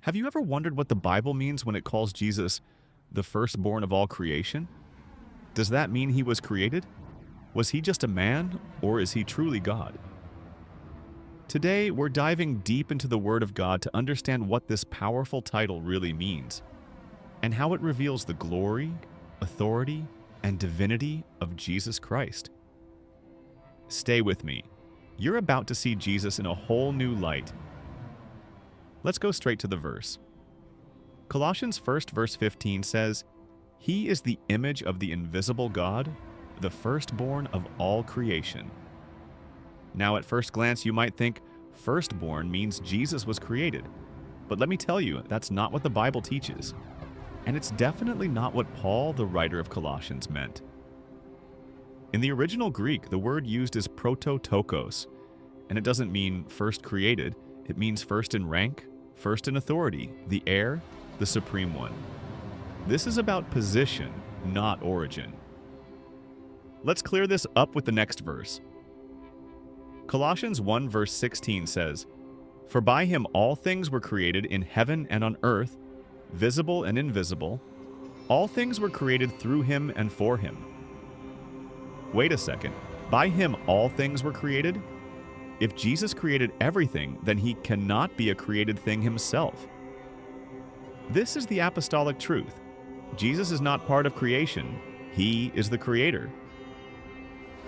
Have you ever wondered what the Bible means when it calls Jesus the firstborn of all creation? Does that mean he was created? Was he just a man, or is he truly God? Today, we're diving deep into the Word of God to understand what this powerful title really means, and how it reveals the glory, authority, and divinity of Jesus Christ. Stay with me. You're about to see Jesus in a whole new light. Let's go straight to the verse. Colossians 1 verse 15 says, "He is the image of the invisible God, the firstborn of all creation." Now, at first glance, you might think firstborn means Jesus was created. But let me tell you, that's not what the Bible teaches. And it's definitely not what Paul, the writer of Colossians, meant. In the original Greek, the word used is prototokos, and it doesn't mean first created. It means first in rank, first in authority, the heir, the supreme one. This is about position, not origin. Let's clear this up with the next verse. Colossians 1 verse 16 says, "For by him all things were created in heaven and on earth, visible and invisible. All things were created through him and for him." Wait a second. By him all things were created? If Jesus created everything, then he cannot be a created thing himself. This is the apostolic truth. Jesus is not part of creation. He is the creator.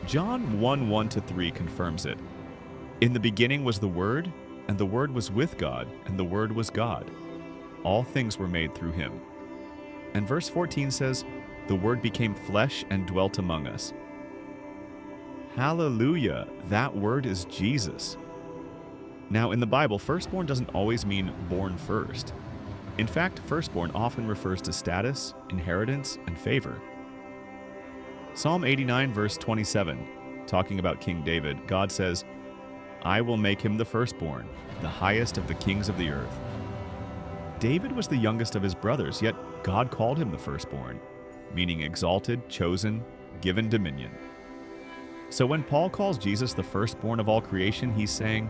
John 1:1-3 confirms it. "In the beginning was the Word, and the Word was with God, and the Word was God. All things were made through him." And verse 14 says, "The Word became flesh and dwelt among us." Hallelujah! That word is Jesus. Now, in the Bible, firstborn doesn't always mean born first. In fact, firstborn often refers to status, inheritance, and favor. Psalm 89 verse 27, talking about King David, God says, "I will make him the firstborn, the highest of the kings of the earth." David was the youngest of his brothers, yet God called him the firstborn, meaning exalted, chosen, given dominion. So when Paul calls Jesus the firstborn of all creation, he's saying,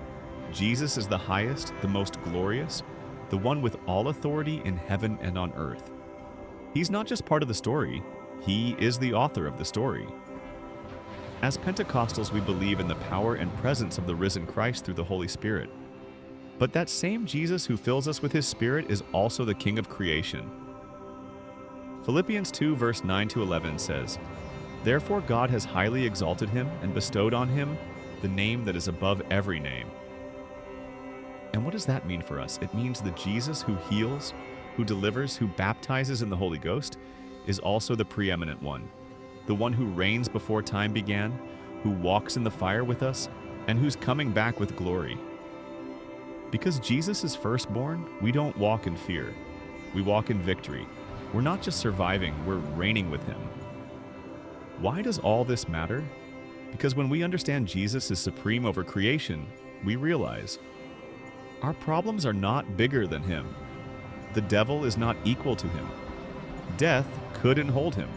Jesus is the highest, the most glorious, the one with all authority in heaven and on earth. He's not just part of the story, he is the author of the story. As Pentecostals, we believe in the power and presence of the risen Christ through the Holy Spirit. But that same Jesus who fills us with his Spirit is also the King of creation. Philippians 2 verse 9-11 says, "Therefore God has highly exalted him and bestowed on him the name that is above every name." And what does that mean for us? It means the Jesus who heals, who delivers, who baptizes in the Holy Ghost is also the preeminent one, the one who reigns before time began, who walks in the fire with us, and who's coming back with glory. Because Jesus is firstborn, we don't walk in fear. We walk in victory. We're not just surviving, we're reigning with him. Why does all this matter? Because when we understand Jesus is supreme over creation, we realize our problems are not bigger than him. The devil is not equal to him. Death couldn't hold him.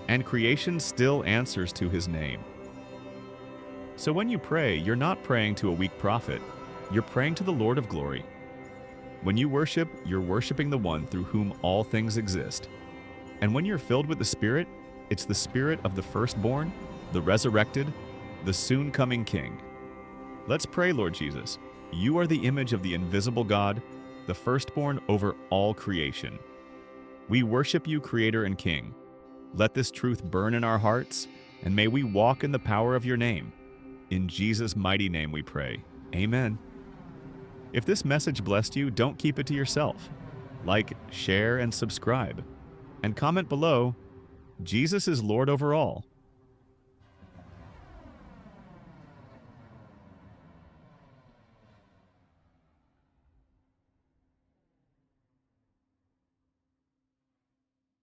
And creation still answers to his name. So when you pray, you're not praying to a weak prophet. You're praying to the Lord of glory. When you worship, you're worshiping the one through whom all things exist. And when you're filled with the Spirit, it's the Spirit of the firstborn, the resurrected, the soon-coming King. Let's pray, Lord Jesus. You are the image of the invisible God, the firstborn over all creation. We worship you, Creator and King. Let this truth burn in our hearts, and may we walk in the power of your name. In Jesus' mighty name we pray. Amen. If this message blessed you, don't keep it to yourself. Like, share, and subscribe. And comment below, Jesus is Lord over all.